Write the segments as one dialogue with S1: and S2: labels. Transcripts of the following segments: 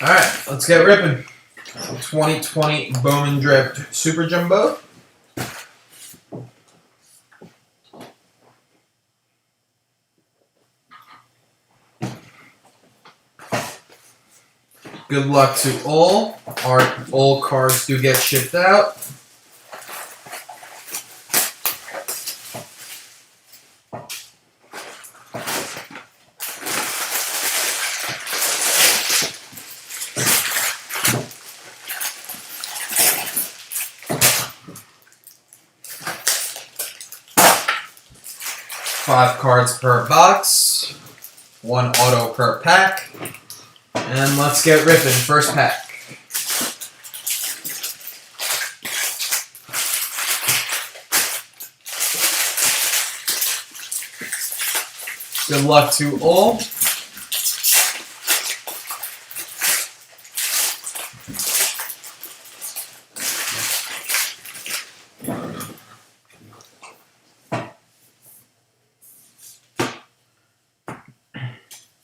S1: Alright, let's get ripping. 2020 Bowman Drift Super Jumbo. Good luck to all. All cards do get shipped out. Five cards per box, one auto per pack, and let's get ripping. First pack. Good luck to all.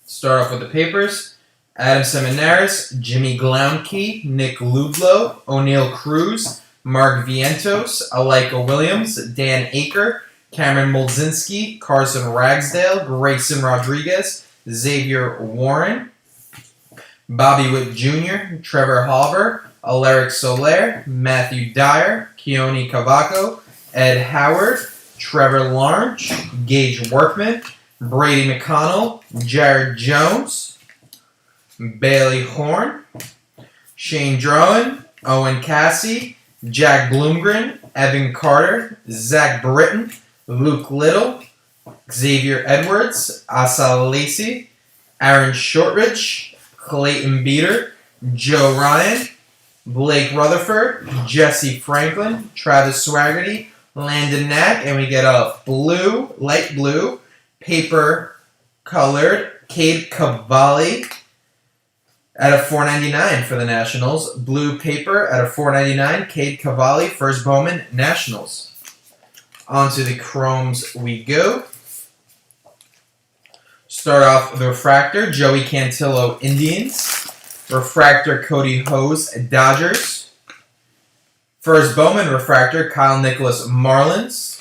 S1: Start off with the papers. Adam Seminaris, Jimmy Glownke, Nick Ludlow, O'Neal Cruz, Mark Vientos, Alika Williams, Dan Aker, Cameron Molzinski, Carson Ragsdale, Grayson Rodriguez, Xavier Warren, Bobby Witt Jr., Trevor Halver, Aleric Soler, Matthew Dyer, Keone Cavaco, Ed Howard, Trevor Lawrence, Gage Workman, Brady McConnell, Jared Jones, Bailey Horn, Shane Drowan, Owen Cassie, Jack Bloomgren, Evan Carter, Zach Britton, Luke Little, Xavier Edwards, Asa Lacey, Aaron Shortridge, Clayton Beater, Joe Ryan, Blake Rutherford, Jesse Franklin, Travis Swaggerty, Landon Knack, and we get a blue, light blue, paper colored Cade Cavalli out of $4.99 for the Nationals. Blue paper out of $4.99. Cade Cavalli, first Bowman, Nationals. On to the Chromes we go. Start off with the Refractor, Joey Cantillo, Indians. Refractor, Cody Hose, Dodgers. First Bowman Refractor, Kyle Nicholas, Marlins.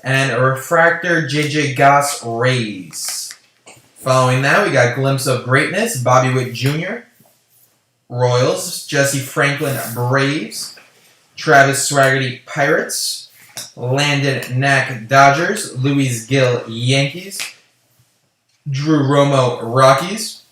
S1: And a Refractor, JJ Goss, Rays. Following that, we got Glimpse of Greatness, Bobby Witt Jr., Royals, Jesse Franklin, Braves, Travis Swaggerty, Pirates, Landon Knack, Dodgers, Luis Gill, Yankees, Drew Romo, Rockies,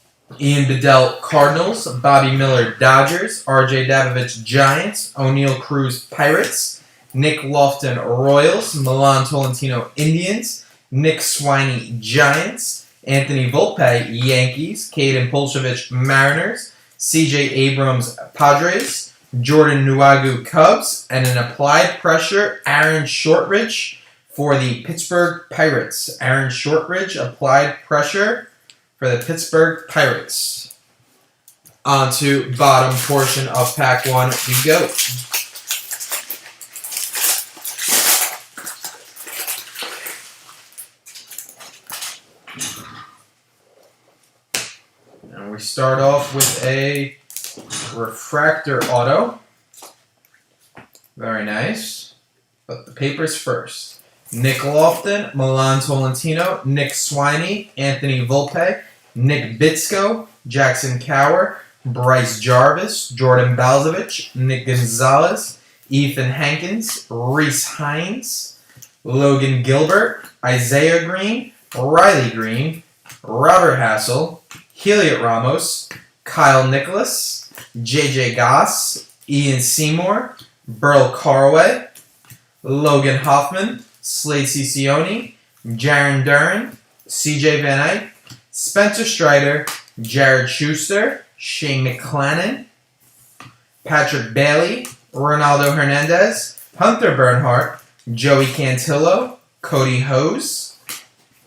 S1: Ian Bedell, Cardinals, Bobby Miller, Dodgers, RJ Dabovich, Giants, O'Neal Cruz, Pirates, Nick Lofton, Royals, Milan Tolentino, Indians, Nick Swiney, Giants, Anthony Volpe, Yankees, Caden Polshavich, Mariners, CJ Abrams, Padres, Jordan Nwagu, Cubs, and an applied pressure, Aaron Shortridge for the Pittsburgh Pirates. Aaron Shortridge, applied pressure for the Pittsburgh Pirates. On to bottom portion of pack one we go. And we start off with a Refractor auto. Very nice. But the papers first. Nick Lofton, Milan Tolentino, Nick Swiney, Anthony Volpe, Nick Bitsko, Jackson Cower, Bryce Jarvis, Jordan Balzovich, Nick Gonzalez, Ethan Hankins, Reese Hines, Logan Gilbert, Isaiah Green, Riley Green, Robert Hassel, Heliot Ramos, Kyle Nicholas, JJ Goss, Ian Seymour, Burl Carway, Logan Hoffman, Slade Ciccione, Jaron Duran, CJ Van Eyck, Spencer Strider, Jared Schuster, Shane McClanahan, Patrick Bailey, Ronaldo Hernandez, Hunter Bernhardt, Joey Cantillo, Cody Hose,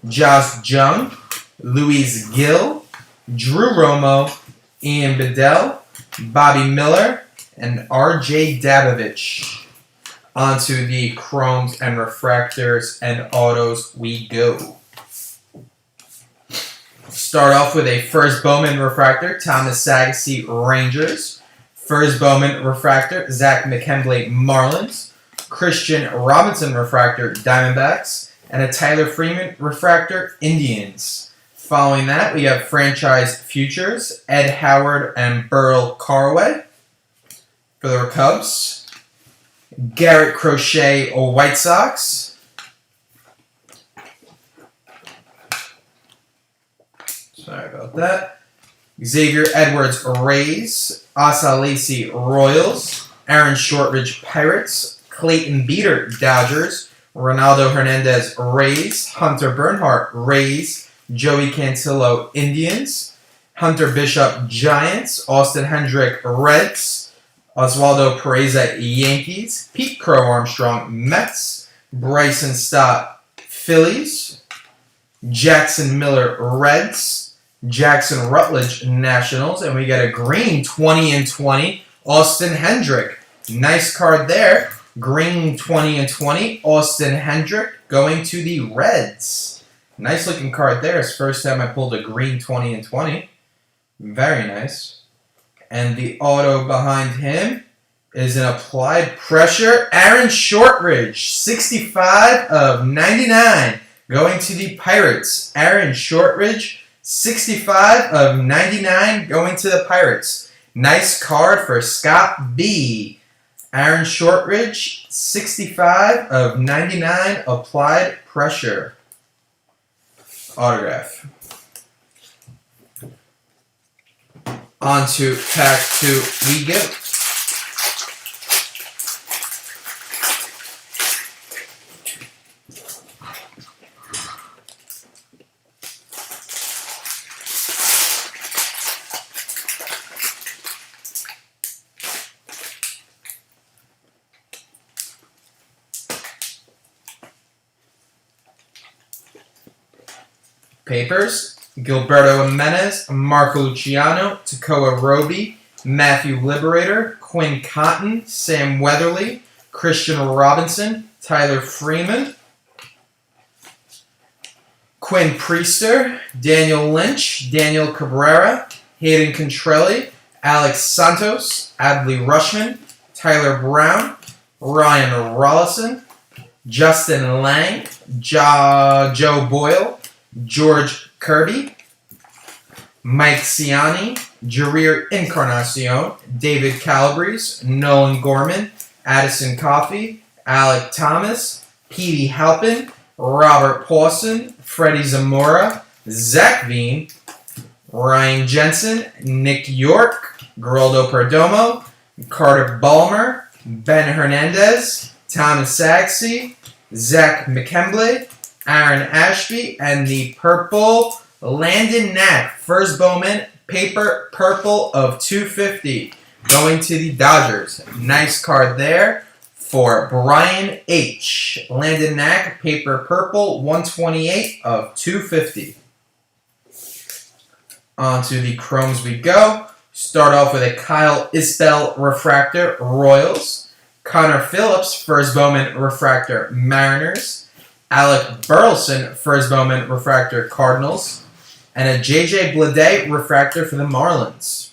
S1: Josh Jung, Luis Gill, Drew Romo, Ian Bedell, Bobby Miller, and RJ Dabovich. Onto the Chromes and Refractors and Autos we go. Start off with a first Bowman refractor, Thomas Sagasy, Rangers. First Bowman refractor, Zach McKembley, Marlins. Christian Robinson refractor, Diamondbacks. And a Tyler Freeman refractor, Indians. Following that, we have franchise futures, Ed Howard and Burl Carway for the Cubs. Garrett Crochet, White Sox. Sorry about that. Xavier Edwards, Rays. Asa Lacy, Royals. Aaron Shortridge, Pirates. Clayton Beeter, Dodgers. Ronaldo Hernandez, Rays. Hunter Bernhardt, Rays. Joey Cantillo, Indians. Hunter Bishop, Giants. Austin Hendrick, Reds. Oswaldo Pereza, Yankees. Pete Crow Armstrong, Mets. Bryson Stott, Phillies. Jackson Miller, Reds. Jackson Rutledge, Nationals. And we got a green 20/20, Austin Hendrick. Nice card there. Green 20/20, Austin Hendrick going to the Reds. Nice looking card there. It's the first time I pulled a green 20/20. Very nice. And the auto behind him is an applied pressure. Aaron Shortridge, 65/99, going to the Pirates. Aaron Shortridge, 65/99, going to the Pirates. Nice card for Scott B. Aaron Shortridge, 65/99, applied pressure. Autograph. On to pack 2 we go. Papers, Gilberto Jimenez, Marco Luciano, Takoa Roby, Matthew Liberator, Quinn Cotton, Sam Weatherly, Christian Robinson, Tyler Freeman, Quinn Priester, Daniel Lynch, Daniel Cabrera, Hayden Contrelli, Alex Santos, Adley Rushman, Tyler Brown, Ryan Rollison, Justin Lang, Joe Boyle, George Kirby, Mike Ciani, Jareer Encarnacion, David Calabrese, Nolan Gorman, Addison Coffey, Alec Thomas, Petey Halpin, Robert Pawson, Freddie Zamora, Zach Veen, Ryan Jensen, Nick York, Geraldo Perdomo, Carter Balmer, Ben Hernandez, Thomas Sagsey, Zach McKembley, Aaron Ashby, and the purple Landon Knack, first Bowman, paper purple of 250, going to the Dodgers. Nice card there for Brian H. Landon Knack, paper purple, 128 of 250. On to the Chromes we go. Start off with a Kyle Isbell refractor, Royals. Connor Phillips, first Bowman refractor, Mariners. Alec Burleson, first Bowman refractor, Cardinals. And a JJ Bleday refractor for the Marlins.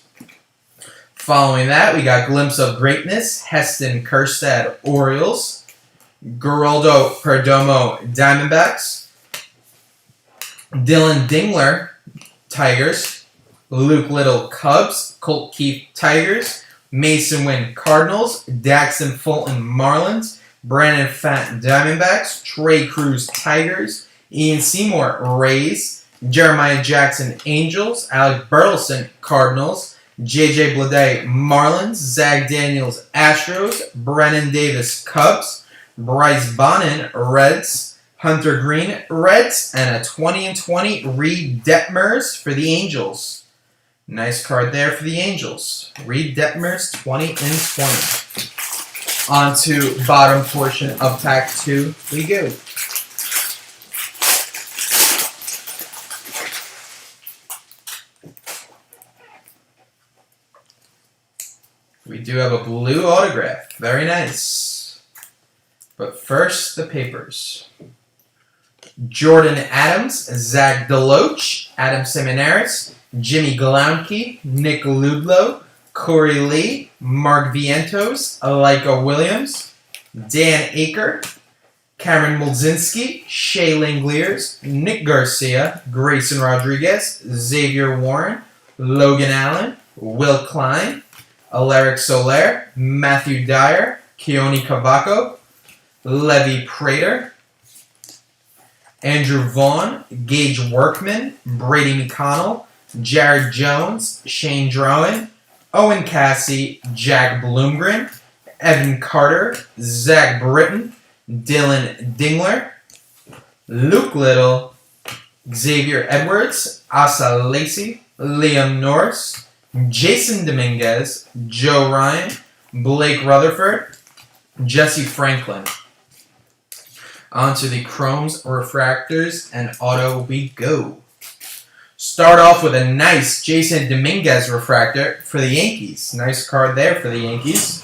S1: Following that, we got Glimpse of Greatness, Heston Kjerstad, Orioles. Geraldo Perdomo, Diamondbacks. Dylan Dingler, Tigers. Luke Little, Cubs. Colt Keith, Tigers. Mason Wynn, Cardinals. Daxton Fulton, Marlins. Brandon Pfaadt, Diamondbacks. Trey Cruz, Tigers. Ian Seymour, Rays. Jeremiah Jackson, Angels. Alec Burleson, Cardinals. JJ Bleday, Marlins. Zach Daniels, Astros. Brennan Davis, Cubs. Bryce Bonin, Reds. Hunter Green, Reds. And a 20/20 Reed Detmers for the Angels. Nice card there for the Angels. Reed Detmers, 20/20. On to bottom portion of pack 2 we go. We do have a blue autograph. Very nice. But first, the papers. Jordan Adams, Zach DeLoach, Adam Seminaris, Jimmy Galownke, Nick Ludlow, Corey Lee, Mark Vientos, Alika Williams, Dan Aker, Cameron Mulzinski, Shea Langeliers, Nick Garcia, Grayson Rodriguez, Xavier Warren, Logan Allen, Will Klein, Alaric Soler, Matthew Dyer, Keone Cavaco, Levi Prater, Andrew Vaughn, Gage Workman, Brady McConnell, Jared Jones, Shane Drowan, Owen Cassie, Jack Bloomgren, Evan Carter, Zach Britton, Dylan Dingler, Luke Little, Xavier Edwards, Asa Lacey, Liam Norris, Jason Dominguez, Joe Ryan, Blake Rutherford, Jesse Franklin. On to the chromes, refractors, and auto we go. Start off with a nice Jason Dominguez refractor for the Yankees. Nice card there for the Yankees.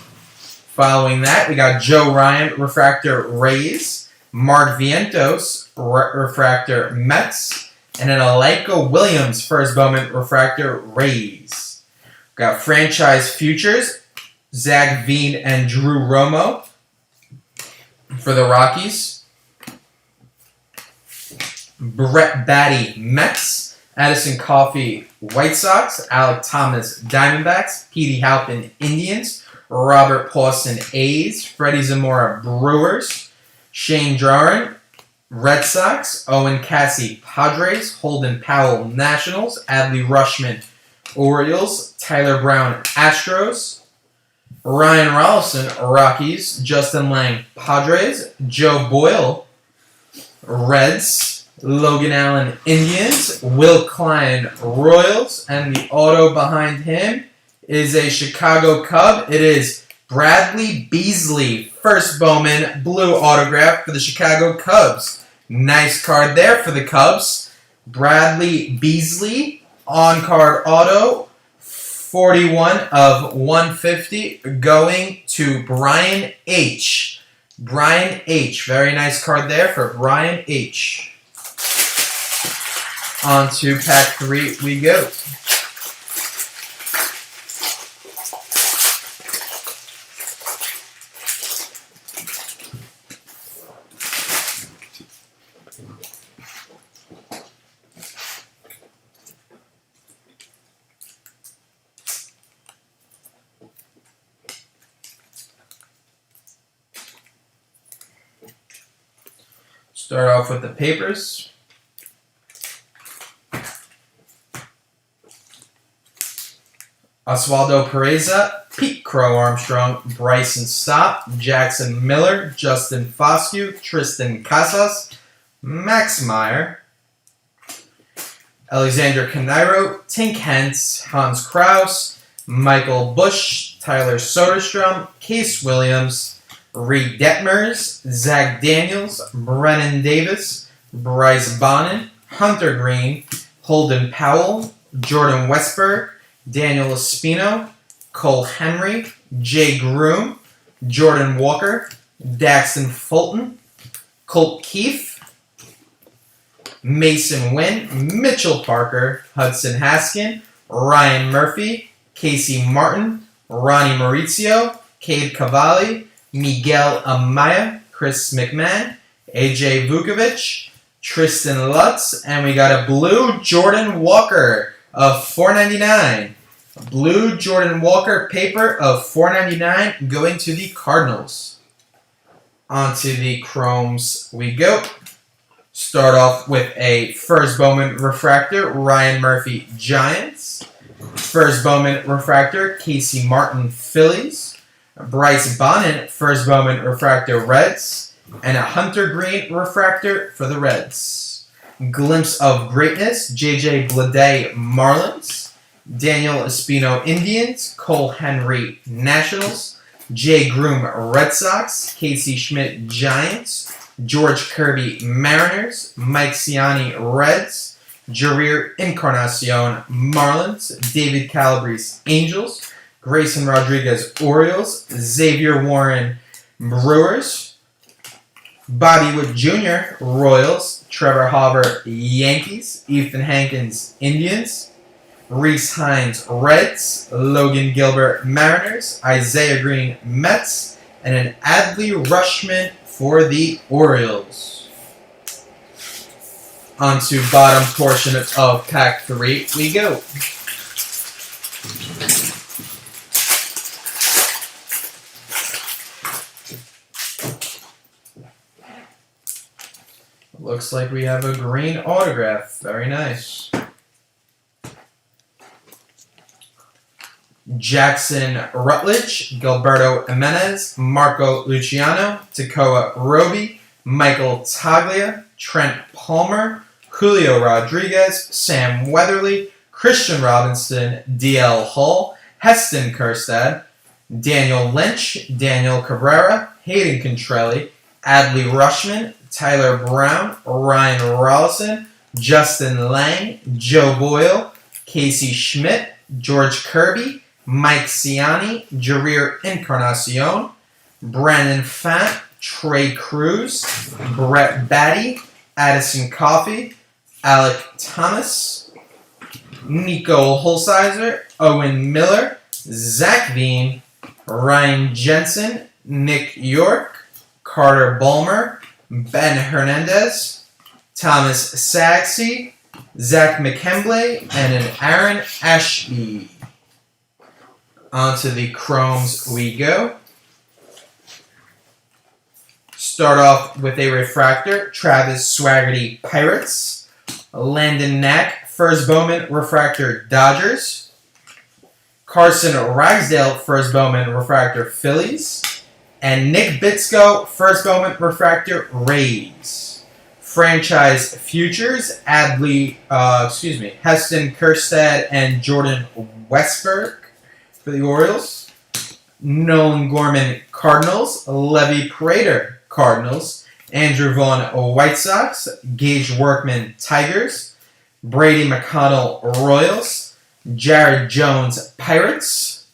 S1: Following that, we got Joe Ryan refractor Rays, Mark Vientos refractor Mets, and an Alika Williams first Bowman refractor Rays. We got franchise futures, Zach Veen and Drew Romo for the Rockies. Brett Batty, Mets. Addison Coffey, White Sox. Alec Thomas, Diamondbacks. Petey Halpin, Indians. Robert Pawson, A's. Freddie Zamora, Brewers. Shane Drowan, Red Sox. Owen Cassie, Padres. Holden Powell, Nationals. Adley Rushman, Orioles. Tyler Brown, Astros. Ryan Rolison, Rockies. Justin Lang, Padres. Joe Boyle, Reds. Logan Allen, Indians. Will Klein, Royals. And the auto behind him is a Chicago Cub. It is Bradley Beasley, first Bowman, blue autograph for the Chicago Cubs. Nice card there for the Cubs. Bradley Beasley, on-card auto, 41 of 150, going to Brian H. Brian H. Very nice card there for Brian H. On to pack 3 we go. Start off with the papers. Oswaldo Pereza, Pete Crow Armstrong, Bryson Stott, Jackson Miller, Justin Foscue, Tristan Casas, Max Meyer, Alexander Canairo, Tink Hentz, Hans Kraus, Michael Bush, Tyler Soderstrom, Case Williams, Reed Detmers, Zach Daniels, Brennan Davis, Bryce Bonin, Hunter Green, Holden Powell, Jordan Westberg, Daniel Espino, Cole Henry, Jay Groom, Jordan Walker, Daxton Fulton, Colt Keefe, Mason Wynn, Mitchell Parker, Hudson Haskin, Ryan Murphy, Casey Martin, Ronnie Maurizio, Cade Cavalli, Miguel Amaya, Chris McMahon, AJ Vukovic, Tristan Lutz, and we got a blue Jordan Walker of $4.99. Blue Jordan Walker paper of $4.99 going to the Cardinals. On to the chromes we go. Start off with a first Bowman refractor, Ryan Murphy, Giants. First Bowman refractor, Casey Martin, Phillies. Bryce Bonin, first Bowman refractor, Reds. And a Hunter Green refractor for the Reds. Glimpse of Greatness, J.J. Bleday, Marlins. Daniel Espino, Indians. Cole Henry, Nationals. Jay Groom, Red Sox. Casey Schmidt, Giants. George Kirby, Mariners. Mike Ciani, Reds. Jareer Encarnacion, Marlins. David Calabrese, Angels. Grayson Rodriguez, Orioles. Xavier Warren, Brewers. Bobby Wood Jr., Royals. Trevor Hauber, Yankees. Ethan Hankins, Indians. Reese Hines, Reds. Logan Gilbert, Mariners. Isaiah Green, Mets. And an Adley Rutschman for the Orioles. Onto bottom portion of pack 3 we go. Looks like we have a green autograph. Very nice. Jackson Rutledge, Gilberto Jimenez, Marco Luciano, Tekoa Roby, Michael Taglia, Trent Palmer, Julio Rodriguez, Sam Weatherly, Christian Robinson, DL Hull, Heston Kjerstad, Daniel Lynch, Daniel Cabrera, Hayden Contrelli, Adley Rutschman, Tyler Brown, Ryan Rollison, Justin Lang, Joe Boyle, Casey Schmidt, George Kirby, Mike Ciani, Jareer Encarnacion, Brandon Fant, Trey Cruz, Brett Batty, Addison Coffey, Alec Thomas, Nico Holsizer, Owen Miller, Zach Veen, Ryan Jensen, Nick York, Carter Bulmer, Ben Hernandez, Thomas Saxey, Zach McKembley, and an Aaron Ashby. Onto the chromes we go. Start off with a refractor, Travis Swaggerty, Pirates. Landon Knack, first Bowman refractor, Dodgers. Carson Ragsdale, first Bowman refractor, Phillies. And Nick Bitsko, first Bowman refractor, Rays. Franchise futures, Heston Kjerstad and Jordan Westberg for the Orioles. Nolan Gorman, Cardinals. Levy Prater, Cardinals. Andrew Vaughn, White Sox. Gage Workman, Tigers. Brady McConnell, Royals. Jared Jones, Pirates.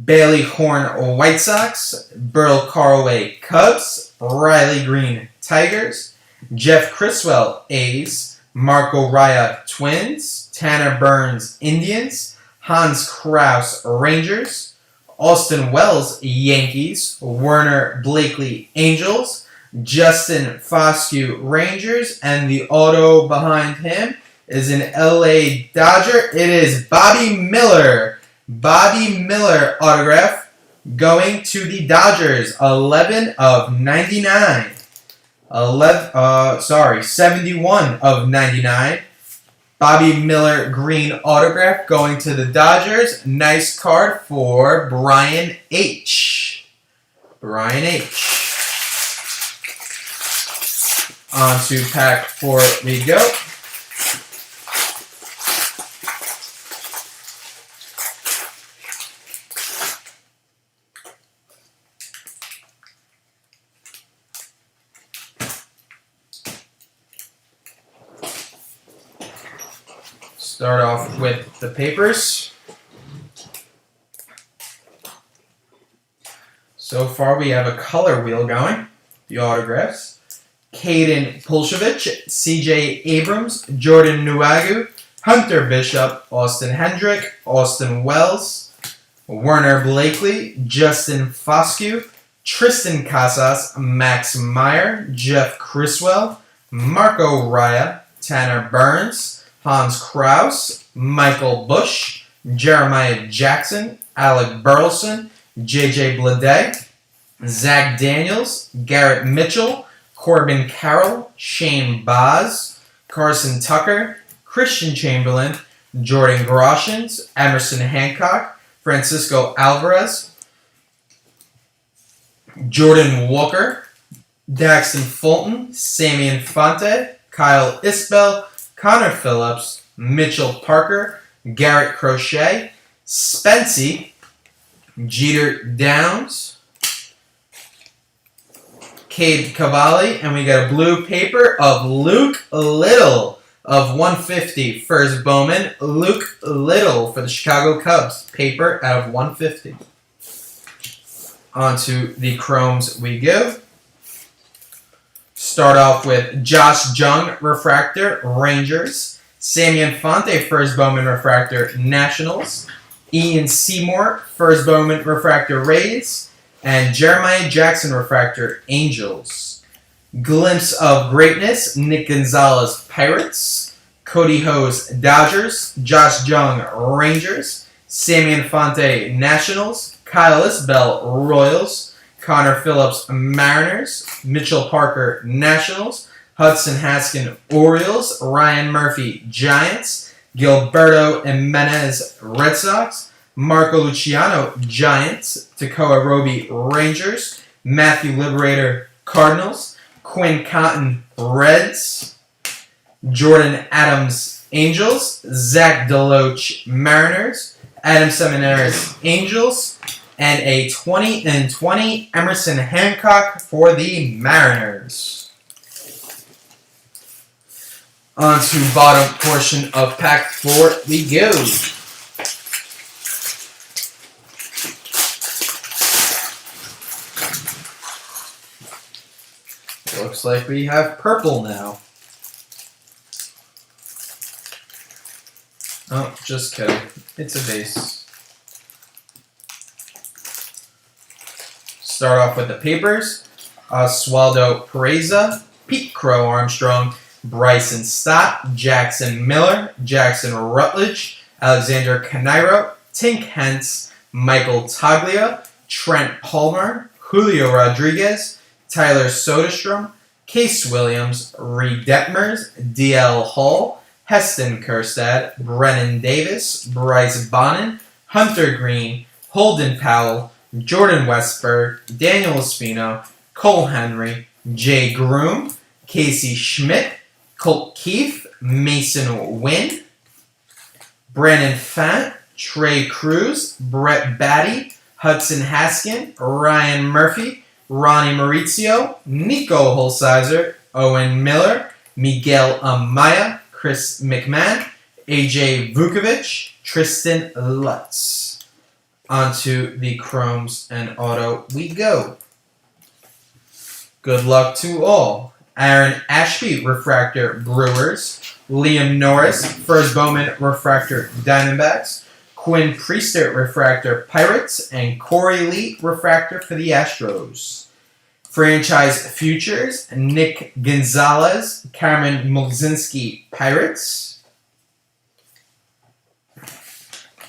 S1: Bailey Horn, White Sox. Burl Carlway, Cubs. Riley Green, Tigers. Jeff Criswell, A's. Marco Raya, Twins. Tanner Burns, Indians. Hans Kraus, Rangers. Austin Wells, Yankees. Werner Blakely, Angels. Justin Foscue, Rangers. And the auto behind him is an LA Dodger. It is Bobby Miller. Bobby Miller autograph going to the Dodgers. 11 of 99. 71 of 99. Bobby Miller green autograph going to the Dodgers. Nice card for Brian H. Brian H. On to pack 4 we go. Start off with the papers. So far we have a color wheel going. The autographs. Caden Pulsevich, CJ Abrams, Jordan Nwagu, Hunter Bishop, Austin Hendrick, Austin Wells, Werner Blakely, Justin Foscue, Tristan Casas, Max Meyer, Jeff Criswell, Marco Raya, Tanner Burns, Hans Kraus, Michael Bush, Jeremiah Jackson, Alec Burleson, J.J. Bleday, Zach Daniels, Garrett Mitchell, Corbin Carroll, Shane Baz, Carson Tucker, Christian Chamberlain, Jordan Groshans, Emerson Hancock, Francisco Alvarez, Jordan Walker, Daxton Fulton, Sammy Infante, Kyle Isbell, Connor Phillips, Mitchell Parker, Garrett Crochet, Spency, Jeter Downs, Cade Cavalli, and we got a blue paper of Luke Little of 150. First Bowman, Luke Little for the Chicago Cubs. Paper out of 150. On to the chromes we go. Start off with Josh Jung Refractor, Rangers. Sammy Infante, first Bowman Refractor, Nationals. Ian Seymour, first Bowman Refractor, Rays. And Jeremiah Jackson Refractor, Angels. Glimpse of Greatness, Nick Gonzalez, Pirates. Cody Hose, Dodgers. Josh Jung, Rangers. Sammy Infante, Nationals. Kyle Isbell, Royals. Connor Phillips, Mariners. Mitchell Parker, Nationals. Hudson Haskin, Orioles. Ryan Murphy, Giants. Gilberto Jimenez, Red Sox. Marco Luciano, Giants. Tekoa Roby, Rangers. Matthew Liberator, Cardinals. Quinn Cotton, Reds. Jordan Adams, Angels. Zach Deloach, Mariners. Adam Seminaris, Angels. And a 20-20 Emerson Hancock for the Mariners. On to bottom portion of pack 4 we go. Looks like we have purple now. Oh, just kidding. It's a base. Start off with the papers. Oswaldo Pereza, Pete Crow Armstrong, Bryson Stott, Jackson Miller, Jackson Rutledge, Alexander Canairo, Tink Hentz, Michael Taglia, Trent Palmer, Julio Rodriguez, Tyler Soderstrom, Case Williams, Reed Detmers, DL Hall, Heston Kjerstad, Brennan Davis, Bryce Bonnin, Hunter Green, Holden Powell, Jordan Westberg, Daniel Espino, Cole Henry, Jay Groom, Casey Schmidt, Colt Keefe, Mason Wynn, Brandon Fant, Trey Cruz, Brett Batty, Hudson Haskin, Ryan Murphy, Ronnie Maurizio, Nico Holsizer, Owen Miller, Miguel Amaya, Chris McMahon, AJ Vukovic, Tristan Lutz. Onto the chromes and auto we go. Good luck to all. Aaron Ashby, Refractor, Brewers. Liam Norris, first Bowman Refractor, Diamondbacks. Quinn Priester, Refractor, Pirates. And Corey Lee, Refractor for the Astros. Franchise Futures, Nick Gonzalez, Cameron Mulzinski, Pirates.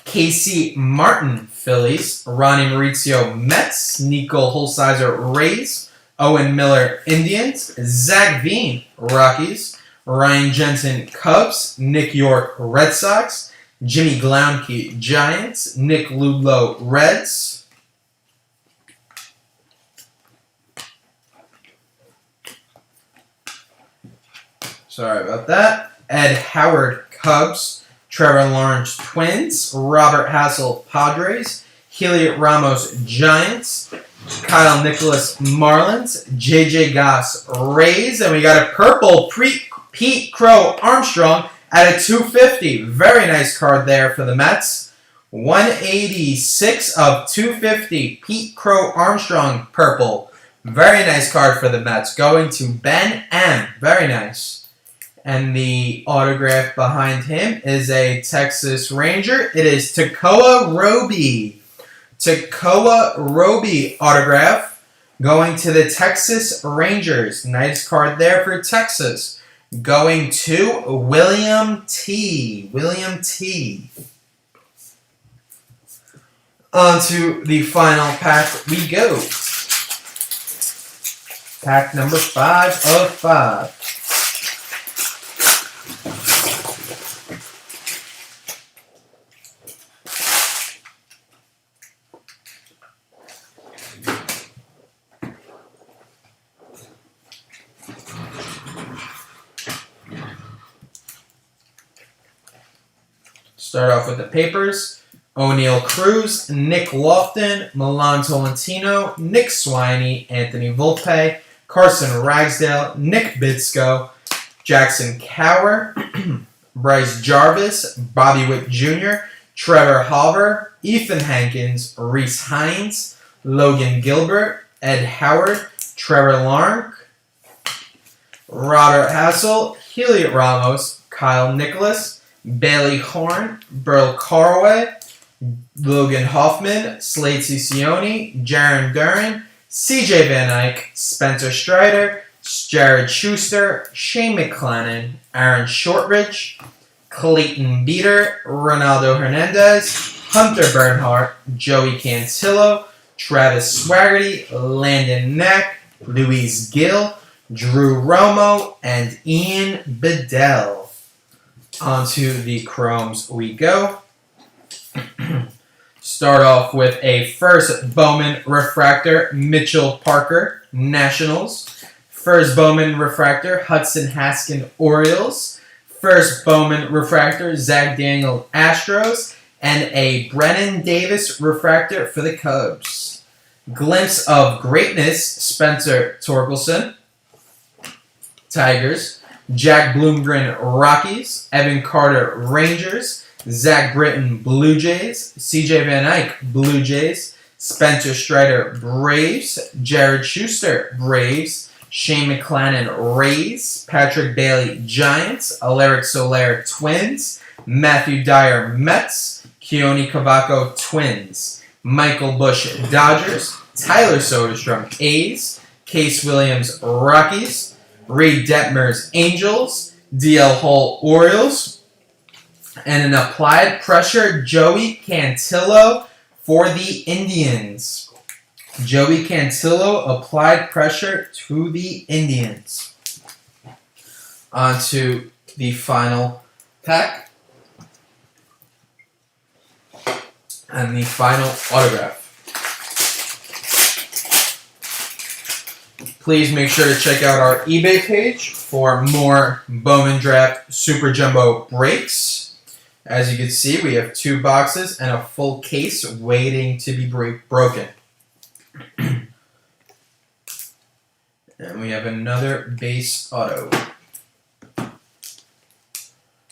S1: Casey Martin, Phillies. Ronnie Maurizio, Mets. Nico Holsizer, Rays. Owen Miller, Indians. Zach Veen, Rockies. Ryan Jensen, Cubs. Nick York, Red Sox. Jimmy Glaunke, Giants. Nick Ludlow, Reds. Sorry about that. Ed Howard, Cubs. Trevor Lawrence, Twins. Robert Hassel, Padres. Heliot Ramos, Giants. Kyle Nicholas, Marlins. JJ Goss, Rays. And we got a purple Pete Crow Armstrong at a 250. Very nice card there for the Mets. 186 of 250. Pete Crow Armstrong, purple. Very nice card for the Mets. Going to Ben M. Very nice. And the autograph behind him is a Texas Ranger. It is Tekoa Roby. Tekoa Roby autograph going to the Texas Rangers. Nice card there for Texas. Going to William T. William T. On to the final pack we go. Pack number 5 of 5. Start off with the papers. O'Neal Cruz, Nick Lofton, Milan Tolentino, Nick Swiney, Anthony Volpe, Carson Ragsdale, Nick Bitsko, Jackson Cower, Bryce Jarvis, Bobby Witt Jr., Trevor Hauver, Ethan Hankins, Reese Hines, Logan Gilbert, Ed Howard, Trevor Larnk, Robert Hassel, Heliot Ramos, Kyle Nicholas, Bailey Horn, Burl Carway, Logan Hoffman, Slade Ciccione, Jaron Duran, CJ Van Eyck, Spencer Strider, Jared Schuster, Shane McClellan, Aaron Shortridge, Clayton Beater, Ronaldo Hernandez, Hunter Bernhardt, Joey Cantillo, Travis Swaggerty, Landon Knack, Luis Gill, Drew Romo, and Ian Bedell. Onto the Chromes we go. Start off with a first Bowman Refractor, Mitchell Parker, Nationals. First Bowman Refractor, Hudson Haskin, Orioles. First Bowman Refractor, Zach Daniel, Astros. And a Brennan Davis Refractor for the Cubs. Glimpse of Greatness, Spencer Torkelson, Tigers. Jack Bloomgren, Rockies. Evan Carter, Rangers. Zach Britton, Blue Jays. CJ Van Eyck, Blue Jays. Spencer Strider, Braves. Jared Schuster, Braves. Shane McClellan, Rays. Patrick Bailey, Giants. Aleric Soler, Twins. Matthew Dyer, Mets. Keone Cavaco, Twins. Michael Busch, Dodgers. Tyler Soderstrom, A's. Case Williams, Rockies. Reed Detmers, Angels. DL Hall, Orioles. And an applied pressure, Joey Cantillo for the Indians. Joey Cantillo applied pressure to the Indians. On to the final pack. And the final autograph. Please make sure to check out our eBay page for more Bowman Draft Super Jumbo breaks. As you can see, we have 2 boxes and a full case waiting to be broken. And we have another base auto.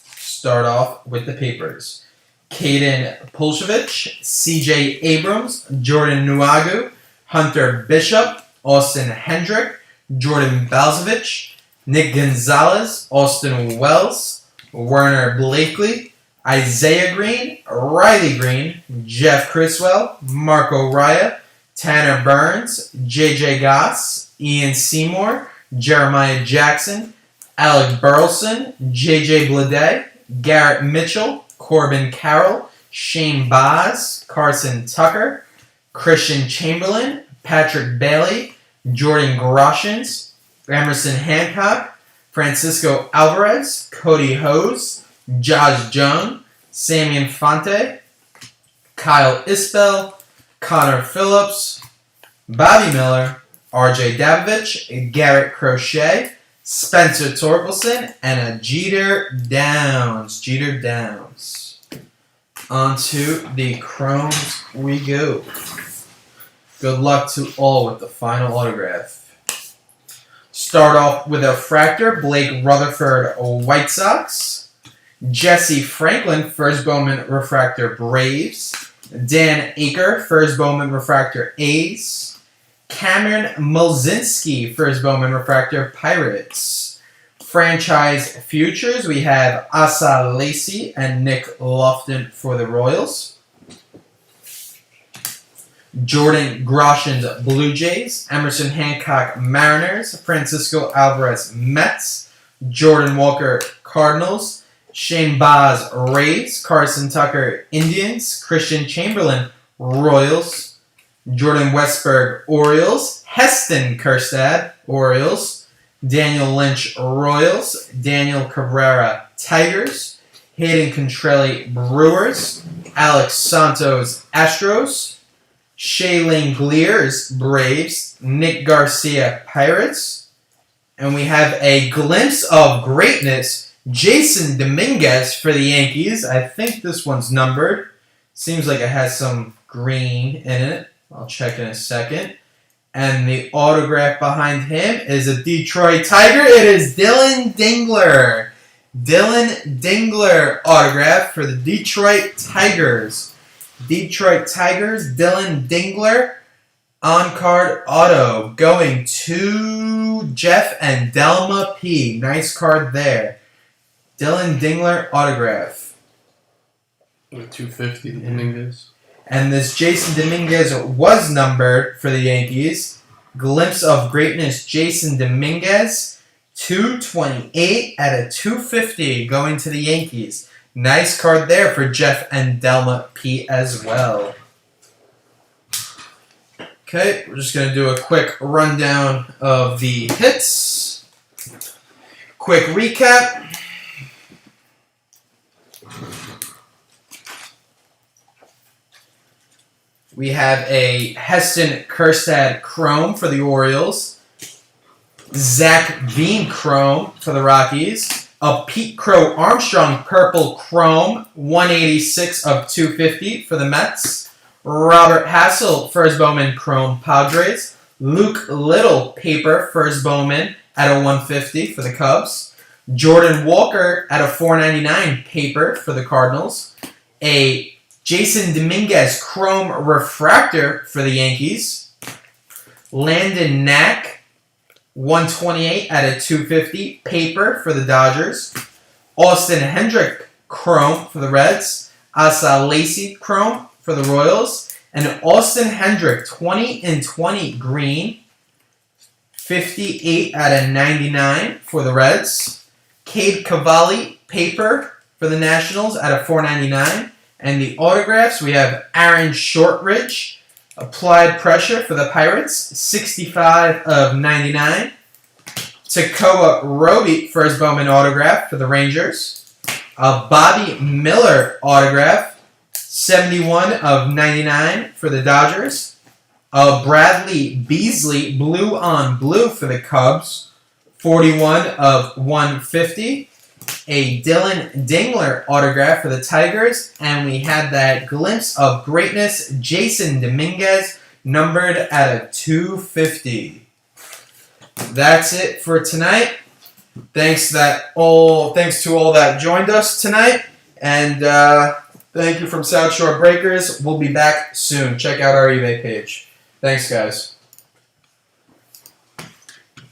S1: Start off with the papers. Caden Pulsevich, CJ Abrams, Jordan Nuagu, Hunter Bishop, Austin Hendrick, Jordan Balzovich, Nick Gonzalez, Austin Wells, Werner Blakely, Isaiah Green, Riley Green, Jeff Criswell, Marco Raya, Tanner Burns, JJ Goss, Ian Seymour, Jeremiah Jackson, Alec Burleson, JJ Bleday, Garrett Mitchell, Corbin Carroll, Shane Baz, Carson Tucker, Christian Chamberlain, Patrick Bailey, Jordan Groshans, Emerson Hancock, Francisco Alvarez, Cody Hose, Josh Jung, Sammy Infante, Kyle Isbell, Connor Phillips, Bobby Miller, RJ Davovich, Garrett Crochet, Spencer Torkelson, and a Jeter Downs. On to the Chromes we go. Good luck to all with the final autograph. Start off with a Fractor, Blake Rutherford, White Sox. Jesse Franklin, First Bowman Refractor, Braves. Dan Aker, First Bowman Refractor, A's. Cameron Mulzinski, First Bowman Refractor, Pirates. Franchise Futures, we have Asa Lacy and Nick Lofton for the Royals. Jordan Groshans, Blue Jays. Emerson Hancock, Mariners. Francisco Alvarez, Mets. Jordan Walker, Cardinals. Shane Baz, Rays. Carson Tucker, Indians. Christian Chamberlain, Royals. Jordan Westberg, Orioles. Heston Kjerstad, Orioles. Daniel Lynch, Royals. Daniel Cabrera, Tigers. Hayden Contrelli, Brewers. Alex Santos, Astros. Shaylin Glears, Braves. Nick Garcia, Pirates. And we have a glimpse of greatness, Jason Dominguez for the Yankees. I think this one's numbered. Seems like it has some green in it. I'll check in a second. And the autograph behind him is a Detroit Tiger. It is Dylan Dingler. Dylan Dingler autograph for the Detroit Tigers. Detroit Tigers, Dylan Dingler. On-card auto going to Jeff and Delma P. Nice card there. Dylan Dingler autograph.
S2: With 250 Dominguez.
S1: And this Jason Dominguez was numbered for the Yankees. Glimpse of Greatness Jason Dominguez. 228 out of 250 going to the Yankees. Nice card there for Jeff and Delma P as well. Okay, we're just going to do a quick rundown of the hits. Quick recap. We have a Heston Kjerstad Chrome for the Orioles. Zach Veen Chrome for the Rockies. A Pete Crow Armstrong Purple Chrome, 186 of 250 for the Mets. Robert Hassel First Bowman Chrome Padres. Luke Little Paper First Bowman at a 150 for the Cubs. Jordan Walker at a 499 Paper for the Cardinals. A Jason Dominguez Chrome Refractor for the Yankees. Landon Knack, 128 out of 250, Paper for the Dodgers. Austin Hendrick Chrome for the Reds. Asa Lacy Chrome for the Royals. And Austin Hendrick, 20 and 20 green, 58 out of 99 for the Reds. Cade Cavalli Paper for the Nationals at a 499. And the autographs, we have Aaron Shortridge, Applied Pressure for the Pirates, 65 of 99. Tekoa Roby, First Bowman autograph for the Rangers. A Bobby Miller autograph, 71 of 99 for the Dodgers. A Bradley Beasley, Blue on Blue for the Cubs, 41 of 150. A Dylan Dingler autograph for the Tigers, and we had that Glimpse of Greatness Jason Dominguez numbered at a 250. That's it for tonight. Thanks to all that joined us tonight, and thank you from South Shore Breakers. We'll be back soon. Check out our eBay page. Thanks, guys.